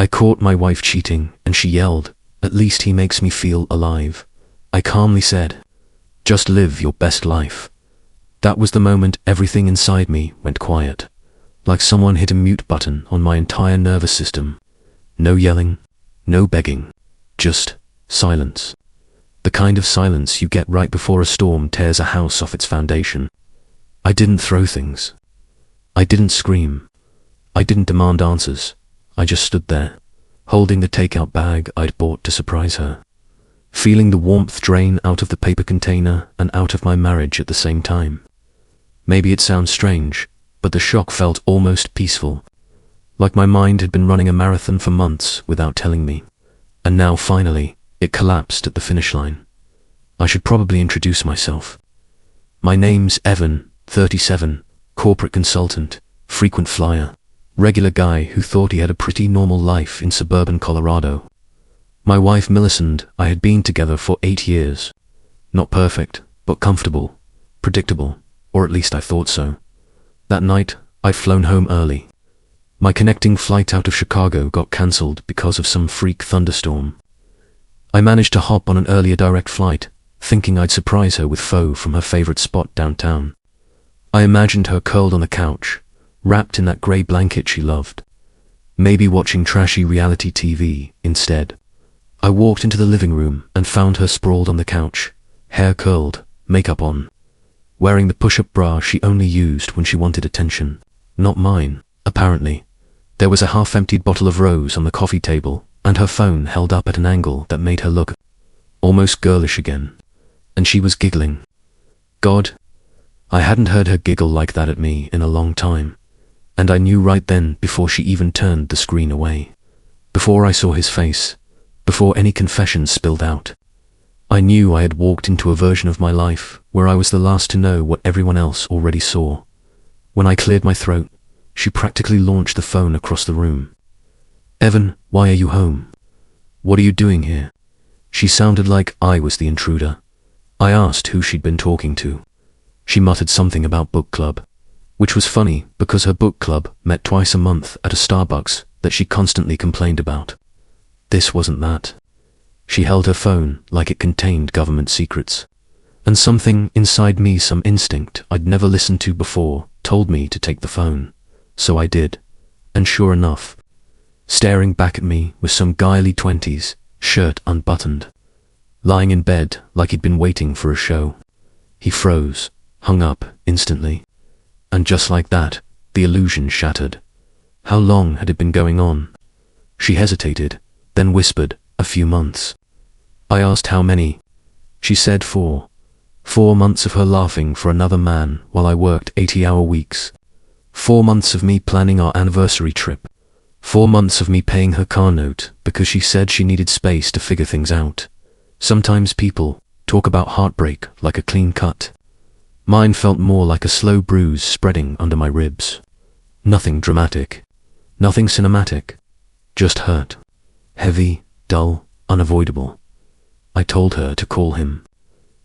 I caught my wife cheating, and she yelled, "At least he makes me feel alive." I calmly said, "Just live your best life." That was the moment everything inside me went quiet, like someone hit a mute button on my entire nervous system. No yelling, no begging, just silence. The kind of silence you get right before a storm tears a house off its foundation. I didn't throw things. I didn't scream. I didn't demand answers. I just stood there, holding the takeout bag I'd bought to surprise her, feeling the warmth drain out of the paper container and out of my marriage at the same time. Maybe it sounds strange, but the shock felt almost peaceful, like my mind had been running a marathon for months without telling me, and now finally it collapsed at the finish line. I should probably introduce myself. My name's Evan, 37, corporate consultant, frequent flyer, regular guy who thought he had a pretty normal life in suburban Colorado. My wife Millicent, I had been together for 8 years. Not perfect, but comfortable, predictable, or at least I thought so. That night, I'd flown home early. My connecting flight out of Chicago got cancelled because of some freak thunderstorm. I managed to hop on an earlier direct flight, thinking I'd surprise her with pho from her favorite spot downtown. I imagined her curled on the couch, wrapped in that grey blanket she loved, maybe watching trashy reality TV instead. I walked into the living room and found her sprawled on the couch, hair curled, makeup on, wearing the push-up bra she only used when she wanted attention. Not mine, apparently. There was a half-emptied bottle of rose on the coffee table, and her phone held up at an angle that made her look almost girlish again, and she was giggling. God, I hadn't heard her giggle like that at me in a long time, and I knew right then before she even turned the screen away, before I saw his face, before any confessions spilled out. I knew I had walked into a version of my life where I was the last to know what everyone else already saw. When I cleared my throat, she practically launched the phone across the room. "Evan, why are you home? What are you doing here?" She sounded like I was the intruder. I asked who she'd been talking to. She muttered something about book club, which was funny because her book club met twice a month at a Starbucks that she constantly complained about. This wasn't that. She held her phone like it contained government secrets, and something inside me, some instinct I'd never listened to before, told me to take the phone. So I did, and sure enough, staring back at me was some guy early 20s, shirt unbuttoned, lying in bed like he'd been waiting for a show. He froze, hung up instantly, and just like that, the illusion shattered. How long had it been going on? She hesitated, then whispered, "A few months." I asked how many. She said 4. 4 months of her laughing for another man while I worked 80-hour weeks. 4 months of me planning our anniversary trip. 4 months of me paying her car note because she said she needed space to figure things out. Sometimes people talk about heartbreak like a clean cut. Mine felt more like a slow bruise spreading under my ribs. Nothing dramatic, nothing cinematic, just hurt. Heavy, dull, unavoidable. I told her to call him,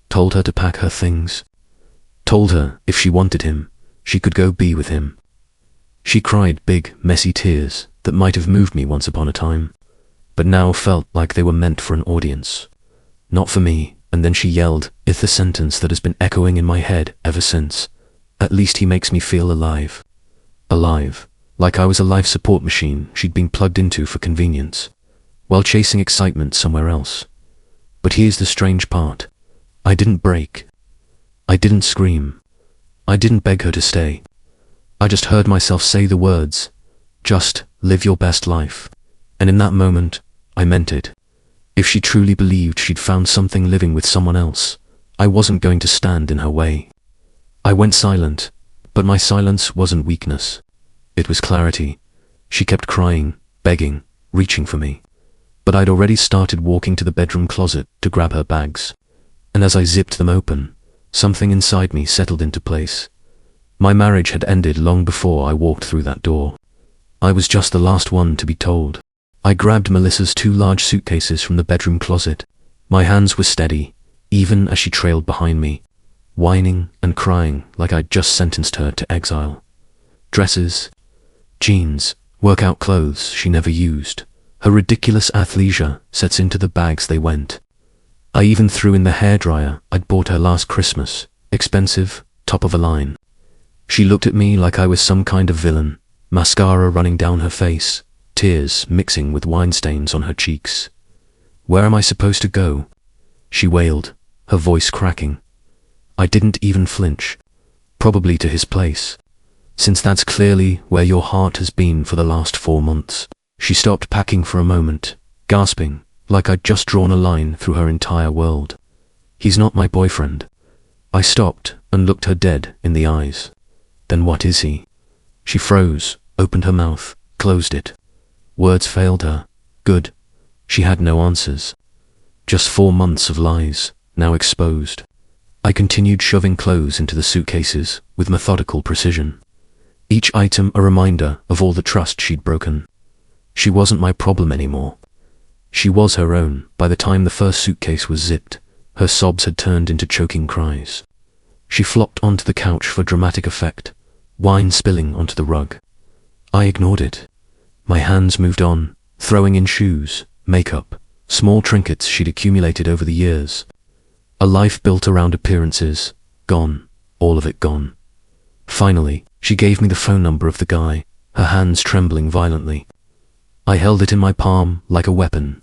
told her to pack her things, told her if she wanted him, she could go be with him. She cried big, messy tears that might have moved me once upon a time, but now felt like they were meant for an audience, not for me. And then she yelled, "It's the sentence that has been echoing in my head ever since. At least he makes me feel alive." Alive, like I was a life support machine she'd been plugged into for convenience, while chasing excitement somewhere else. But here's the strange part. I didn't break. I didn't scream. I didn't beg her to stay. I just heard myself say the words, "Just live your best life." And in that moment, I meant it. If she truly believed she'd found something living with someone else, I wasn't going to stand in her way. I went silent, but my silence wasn't weakness. It was clarity. She kept crying, begging, reaching for me. But I'd already started walking to the bedroom closet to grab her bags. And as I zipped them open, something inside me settled into place. My marriage had ended long before I walked through that door. I was just the last one to be told. I grabbed Melissa's 2 large suitcases from the bedroom closet. My hands were steady, even as she trailed behind me, whining and crying like I'd just sentenced her to exile. Dresses, jeans, workout clothes she never used, Her ridiculous athleisure sets into the bags they went. I even threw in the hairdryer I'd bought her last Christmas, expensive, top of a line. She looked at me like I was some kind of villain, mascara running down her face, tears mixing with wine stains on her cheeks. "Where am I supposed to go?" she wailed, her voice cracking. I didn't even flinch. "Probably to his place, since that's clearly where your heart has been for the last 4 months. She stopped packing for a moment, gasping, like I'd just drawn a line through her entire world. "He's not my boyfriend." I stopped and looked her dead in the eyes. "Then what is he?" She froze, opened her mouth, closed it. Words failed her. Good. She had no answers. Just 4 months of lies, now exposed. I continued shoving clothes into the suitcases with methodical precision. Each item a reminder of all the trust she'd broken. She wasn't my problem anymore. She was her own. By the time the first suitcase was zipped, her sobs had turned into choking cries. She flopped onto the couch for dramatic effect, wine spilling onto the rug. I ignored it. My hands moved on, throwing in shoes, makeup, small trinkets she'd accumulated over the years. A life built around appearances, gone, all of it gone. Finally, she gave me the phone number of the guy, her hands trembling violently. I held it in my palm like a weapon.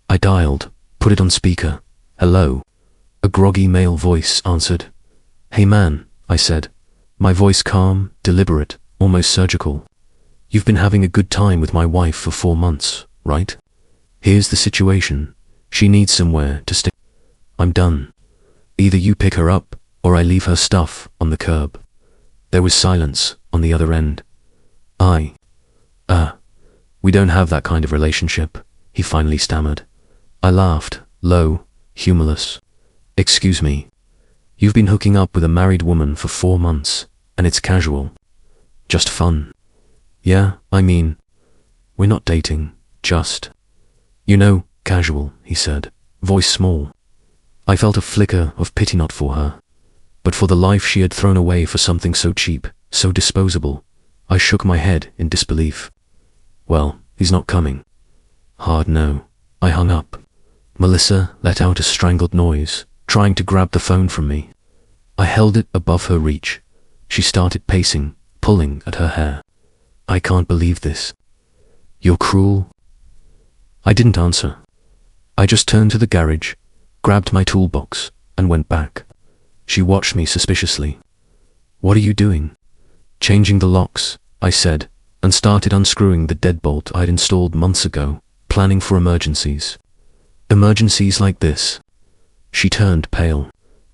I dialed, put it on speaker. "Hello." A groggy male voice answered. "Hey man," I said, my voice calm, deliberate, almost surgical. "You've been having a good time with my wife for 4 months, right? Here's the situation. She needs somewhere to stay. I'm done. Either you pick her up, or I leave her stuff on the curb." There was silence on the other end. We don't have that kind of relationship," he finally stammered. I laughed, low, humorless. "Excuse me. You've been hooking up with a married woman for 4 months, and it's casual. Just fun." "Yeah, I mean, we're not dating, just, casual," he said, voice small. I felt a flicker of pity not for her, but for the life she had thrown away for something so cheap, so disposable. I shook my head in disbelief. "Well, he's not coming." Hard no. I hung up. Melissa let out a strangled noise, trying to grab the phone from me. I held it above her reach. She started pacing, pulling at her hair. "I can't believe this. You're cruel." I didn't answer. I just turned to the garage, grabbed my toolbox, and went back. She watched me suspiciously. "What are you doing?" "Changing the locks," I said, and started unscrewing the deadbolt I'd installed months ago, planning for emergencies. Emergencies like this. She turned pale.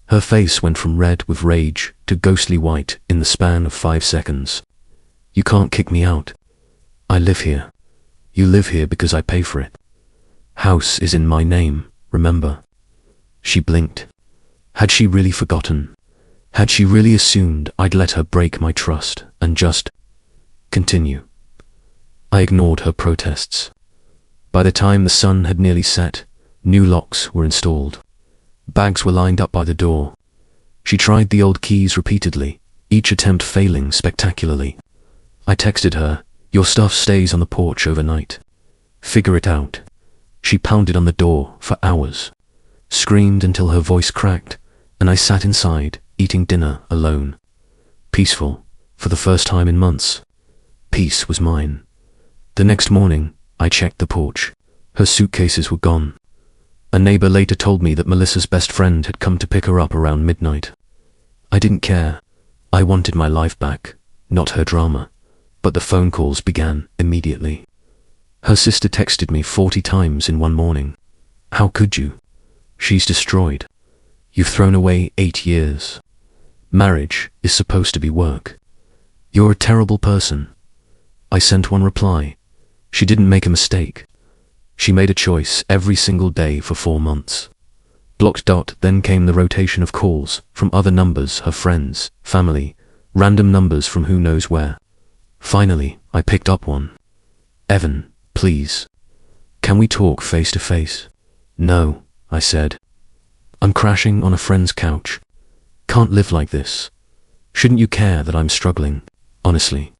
Her face went from red with rage to ghostly white in the span of 5 seconds. "You can't kick me out. I live here. You live here because I pay for it. House is in my name, remember?" She blinked. Had she really forgotten? Had she really assumed I'd let her break my trust and just continue? I ignored her protests. By the time the sun had nearly set, new locks were installed. Bags were lined up by the door. She tried the old keys repeatedly, each attempt failing spectacularly. I texted her, "Your stuff stays on the porch overnight. Figure it out." She pounded on the door for hours, screamed until her voice cracked, and I sat inside, eating dinner alone. Peaceful, for the first time in months. Peace was mine. The next morning, I checked the porch. Her suitcases were gone. A neighbor later told me that Melissa's best friend had come to pick her up around midnight. I didn't care. I wanted my life back, not her drama. But the phone calls began immediately. Her sister texted me 40 times in one morning. "How could you? She's destroyed. You've thrown away 8 years. Marriage is supposed to be work. You're a terrible person." I sent one reply. She didn't make a mistake. She made a choice every single day for 4 months. Blocked. Then came the rotation of calls from other numbers, her friends, family, random numbers from who knows where. Finally, I picked up one. "Evan, please. Can we talk face to face?" "No," I said. "I'm crashing on a friend's couch. Can't live like this. Shouldn't you care that I'm struggling? Honestly."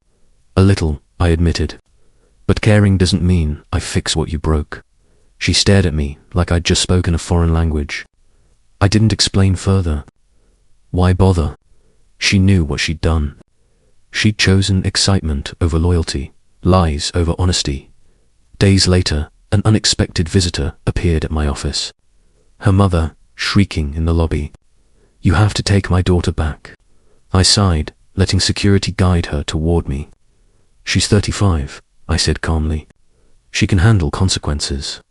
"A little," I admitted. But caring doesn't mean I fix what you broke. She stared at me like I'd just spoken a foreign language. I didn't explain further. Why bother? She knew what she'd done. She'd chosen excitement over loyalty, lies over honesty. Days later, an unexpected visitor appeared at my office. Her mother, shrieking in the lobby. "You have to take my daughter back." I sighed, letting security guide her toward me. "She's 35, I said calmly. "She can handle consequences.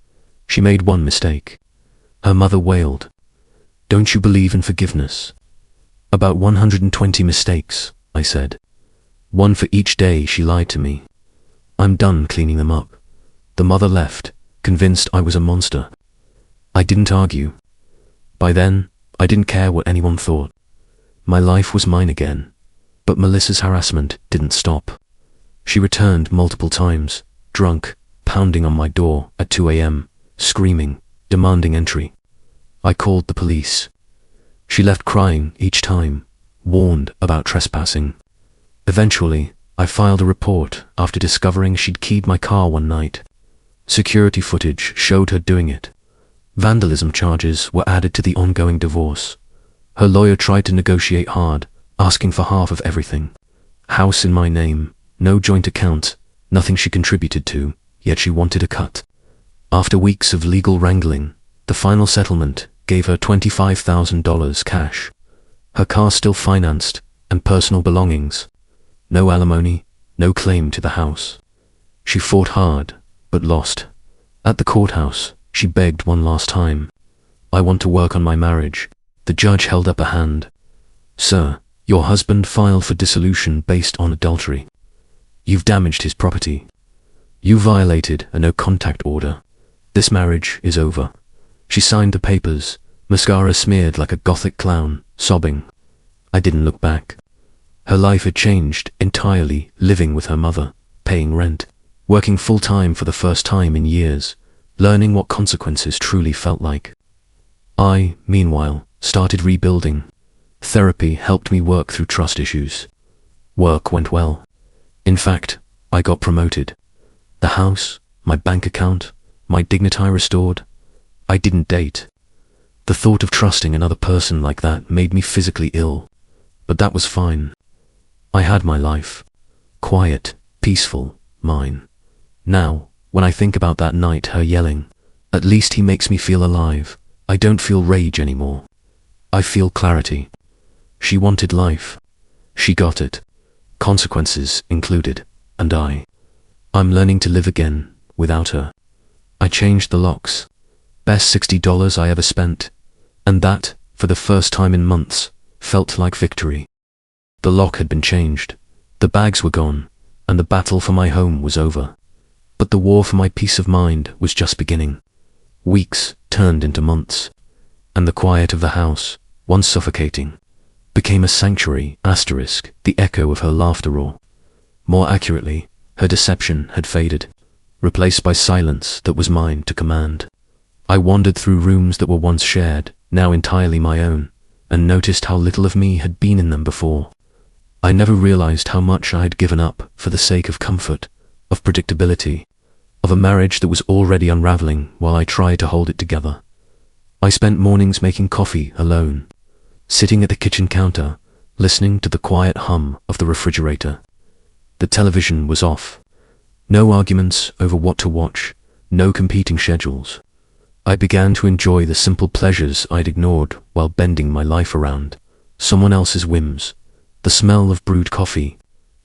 She made one mistake." Her mother wailed. "Don't you believe in forgiveness?" "About 120 mistakes," I said. "One for each day she lied to me. I'm done cleaning them up." The mother left, convinced I was a monster. I didn't argue. By then, I didn't care what anyone thought. My life was mine again. But Melissa's harassment didn't stop. She returned multiple times, drunk, pounding on my door at 2 a.m., screaming, demanding entry. I called the police. She left crying each time, warned about trespassing. Eventually, I filed a report after discovering she'd keyed my car one night. Security footage showed her doing it. Vandalism charges were added to the ongoing divorce. Her lawyer tried to negotiate hard, asking for half of everything. House in my name, no joint account, nothing she contributed to, yet she wanted a cut. After weeks of legal wrangling, the final settlement gave her $25,000 cash. Her car still financed, and personal belongings. No alimony, no claim to the house. She fought hard, but lost. At the courthouse, she begged one last time. "I want to work on my marriage." The judge held up a hand. "Sir, your husband filed for dissolution based on adultery. You've damaged his property. You violated a no-contact order. This marriage is over." She signed the papers, mascara smeared like a gothic clown, sobbing. I didn't look back. Her life had changed entirely, living with her mother, paying rent, working full-time for the first time in years, learning what consequences truly felt like. I, meanwhile, started rebuilding. Therapy helped me work through trust issues. Work went well. In fact, I got promoted. The house, my bank account, my dignity restored. I didn't date. The thought of trusting another person like that made me physically ill, but that was fine. I had my life. Quiet, peaceful, mine. Now, when I think about that night, her yelling, "At least he makes me feel alive," I don't feel rage anymore. I feel clarity. She wanted life. She got it. Consequences included, and I'm learning to live again, without her. I changed the locks. Best $60 I ever spent. And that, for the first time in months, felt like victory. The lock had been changed. The bags were gone, and the battle for my home was over. But the war for my peace of mind was just beginning. Weeks turned into months, and the quiet of the house, once suffocating, became a sanctuary, the echo of her laughter roar. More accurately, her deception had faded, replaced by silence that was mine to command. I wandered through rooms that were once shared, now entirely my own, and noticed how little of me had been in them before. I never realized how much I had given up for the sake of comfort, of predictability, of a marriage that was already unraveling while I tried to hold it together. I spent mornings making coffee alone, sitting at the kitchen counter, listening to the quiet hum of the refrigerator. The television was off. No arguments over what to watch, no competing schedules. I began to enjoy the simple pleasures I'd ignored while bending my life around someone else's whims. The smell of brewed coffee,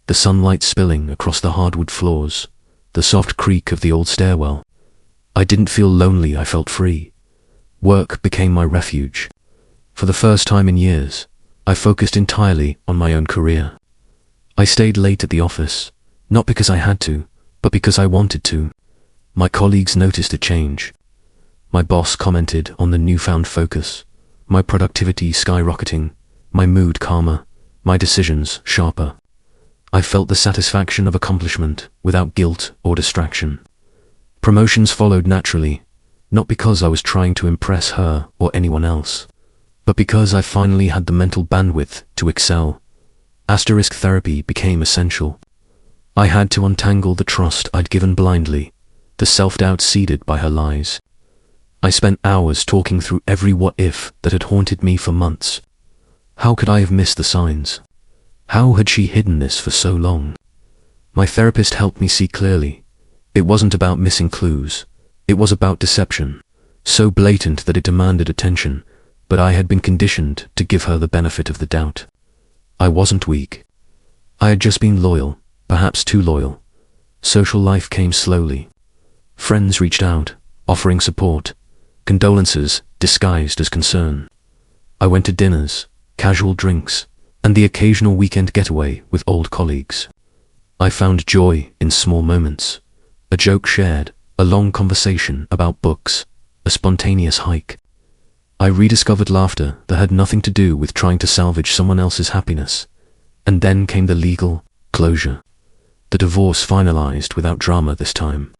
the sunlight spilling across the hardwood floors, the soft creak of the old stairwell. I didn't feel lonely, I felt free. Work became my refuge. For the first time in years, I focused entirely on my own career. I stayed late at the office, not because I had to, but because I wanted to. My colleagues noticed a change. My boss commented on the newfound focus, my productivity skyrocketing, my mood calmer, my decisions sharper. I felt the satisfaction of accomplishment without guilt or distraction. Promotions followed naturally, not because I was trying to impress her or anyone else, but because I finally had the mental bandwidth to excel. Therapy became essential. I had to untangle the trust I'd given blindly, the self-doubt seeded by her lies. I spent hours talking through every what-if that had haunted me for months. How could I have missed the signs? How had she hidden this for so long? My therapist helped me see clearly. It wasn't about missing clues. It was about deception, so blatant that it demanded attention, but I had been conditioned to give her the benefit of the doubt. I wasn't weak. I had just been loyal, perhaps too loyal. Social life came slowly. Friends reached out, offering support, condolences disguised as concern. I went to dinners, casual drinks, and the occasional weekend getaway with old colleagues. I found joy in small moments, a joke shared, a long conversation about books, a spontaneous hike. I rediscovered laughter that had nothing to do with trying to salvage someone else's happiness. And then came the legal closure. The divorce finalized without drama this time.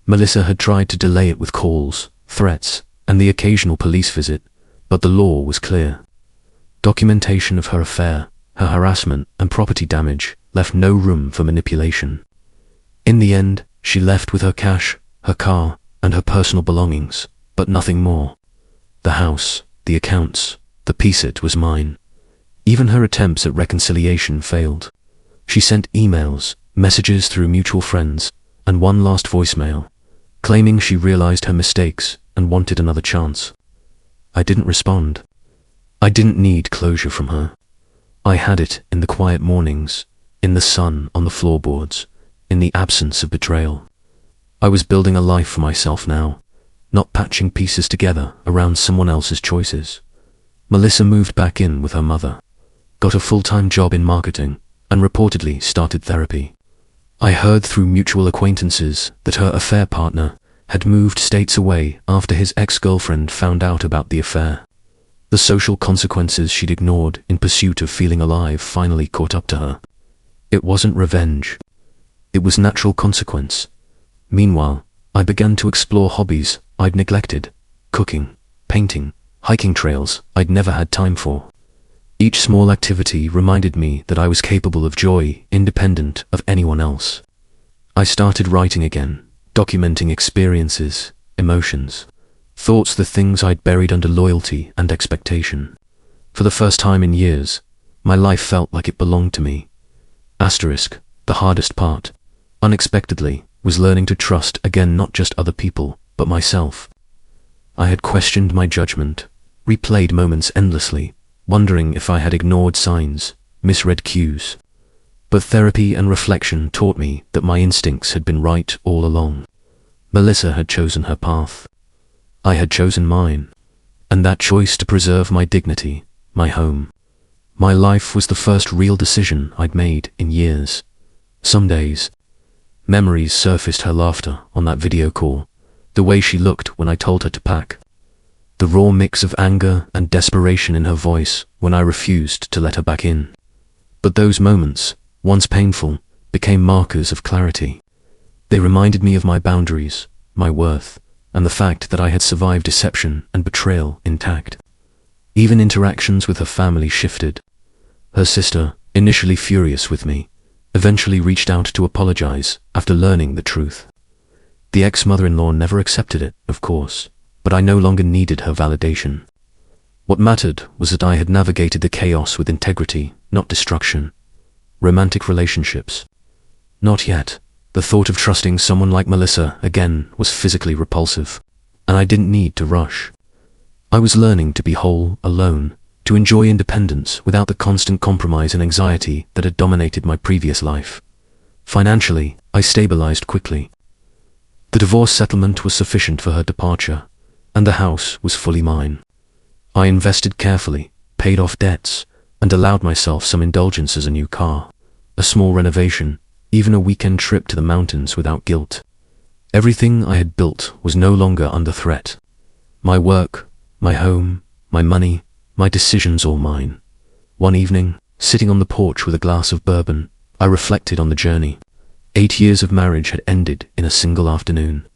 Melissa had tried to delay it with calls, threats, and the occasional police visit, but the law was clear. Documentation of her affair, her harassment, and property damage left no room for manipulation. In the end, she left with her cash, her car, and her personal belongings, but nothing more. The house, the accounts, the piece it was mine. Even her attempts at reconciliation failed. She sent emails, messages through mutual friends, and one last voicemail, claiming she realized her mistakes and wanted another chance. I didn't respond. I didn't need closure from her. I had it in the quiet mornings, in the sun on the floorboards, in the absence of betrayal. I was building a life for myself now, not patching pieces together around someone else's choices. Melissa moved back in with her mother, got a full-time job in marketing, and reportedly started therapy. I heard through mutual acquaintances that her affair partner had moved states away after his ex-girlfriend found out about the affair. The social consequences she'd ignored in pursuit of feeling alive finally caught up to her. It wasn't revenge. It was natural consequence. Meanwhile, I began to explore hobbies I'd neglected: cooking, painting, hiking trails I'd never had time for. Each small activity reminded me that I was capable of joy independent of anyone else. I started writing again, documenting experiences, emotions, thoughts, the things I'd buried under loyalty and expectation. For the first time in years, my life felt like it belonged to me. Asterisk, the hardest part, unexpectedly, was learning to trust again, not just other people, but myself. I had questioned my judgment, replayed moments endlessly, wondering if I had ignored signs, misread cues. But therapy and reflection taught me that my instincts had been right all along. Melissa had chosen her path. I had chosen mine. And that choice to preserve my dignity, my home, my life was the first real decision I'd made in years. Some days, memories surfaced: her laughter on that video call, the way she looked when I told her to pack, the raw mix of anger and desperation in her voice when I refused to let her back in. But those moments, once painful, became markers of clarity. They reminded me of my boundaries, my worth, and the fact that I had survived deception and betrayal intact. Even interactions with her family shifted. Her sister, initially furious with me, eventually reached out to apologize after learning the truth. The ex-mother-in-law never accepted it, of course, but I no longer needed her validation. What mattered was that I had navigated the chaos with integrity, not destruction. Romantic relationships. Not yet. The thought of trusting someone like Melissa again was physically repulsive, and I didn't need to rush. I was learning to be whole, alone, to enjoy independence without the constant compromise and anxiety that had dominated my previous life. Financially, I stabilized quickly. The divorce settlement was sufficient for her departure, and the house was fully mine. I invested carefully, paid off debts, and allowed myself some indulgence: as a new car, a small renovation, even a weekend trip to the mountains without guilt. Everything I had built was no longer under threat. My work, my home, my money, my decisions, all mine. One evening, sitting on the porch with a glass of bourbon, I reflected on the journey. 8 years of marriage had ended in a single afternoon,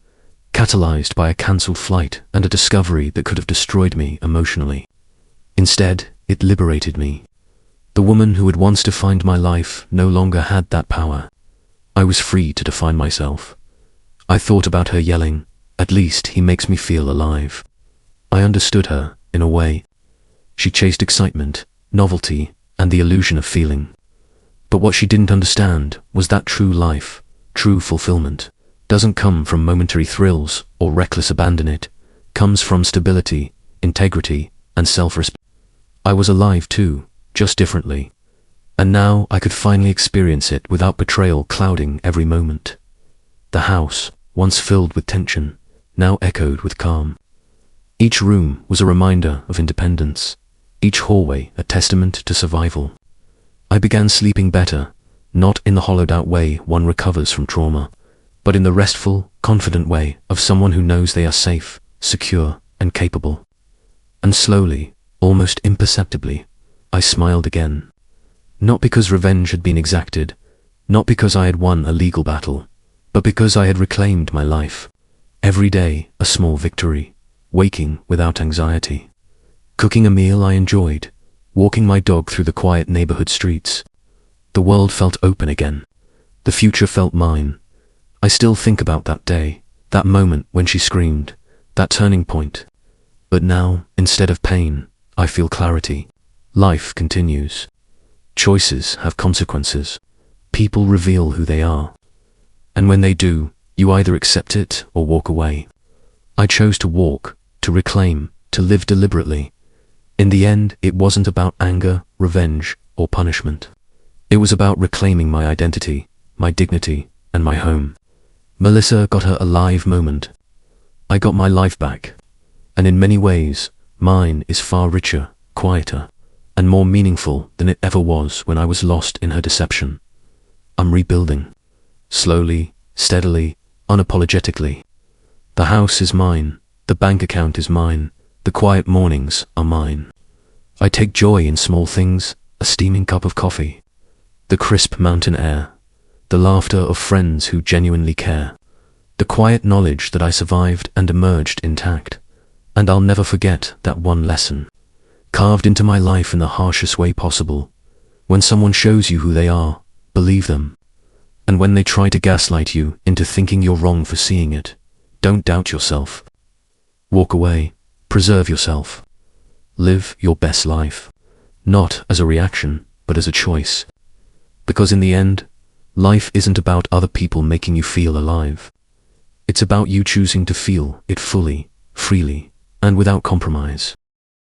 catalyzed by a cancelled flight and a discovery that could have destroyed me emotionally. Instead, it liberated me. The woman who had once defined my life no longer had that power. I was free to define myself. I thought about her yelling, "At least he makes me feel alive." I understood her, in a way. She chased excitement, novelty, and the illusion of feeling. But what she didn't understand was that true life, true fulfillment, doesn't come from momentary thrills or reckless abandon. It comes from stability, integrity, and self-respect. I was alive too, just differently. And now I could finally experience it without betrayal clouding every moment. The house, once filled with tension, now echoed with calm. Each room was a reminder of independence, each hallway a testament to survival. I began sleeping better, not in the hollowed-out way one recovers from trauma, but in the restful, confident way of someone who knows they are safe, secure, and capable. And slowly, almost imperceptibly, I smiled again. Not because revenge had been exacted, not because I had won a legal battle, but because I had reclaimed my life. Every day, a small victory, waking without anxiety, cooking a meal I enjoyed, walking my dog through the quiet neighborhood streets. The world felt open again. The future felt mine. I still think about that day, that moment when she screamed, that turning point. But now, instead of pain, I feel clarity. Life continues. Choices have consequences. People reveal who they are. And when they do, you either accept it or walk away. I chose to walk, to reclaim, to live deliberately. In the end, it wasn't about anger, revenge, or punishment. It was about reclaiming my identity, my dignity, and my home. Melissa got her alive moment. I got my life back. And in many ways, mine is far richer, quieter, and more meaningful than it ever was when I was lost in her deception. I'm rebuilding. Slowly, steadily, unapologetically. The house is mine, the bank account is mine, the quiet mornings are mine. I take joy in small things, a steaming cup of coffee, the crisp mountain air, the laughter of friends who genuinely care, the quiet knowledge that I survived and emerged intact. And I'll never forget that one lesson, carved into my life in the harshest way possible. When someone shows you who they are, believe them. And when they try to gaslight you into thinking you're wrong for seeing it, don't doubt yourself. Walk away, preserve yourself. Live your best life, not as a reaction, but as a choice. Because in the end, life isn't about other people making you feel alive. It's about you choosing to feel it fully, freely, and without compromise.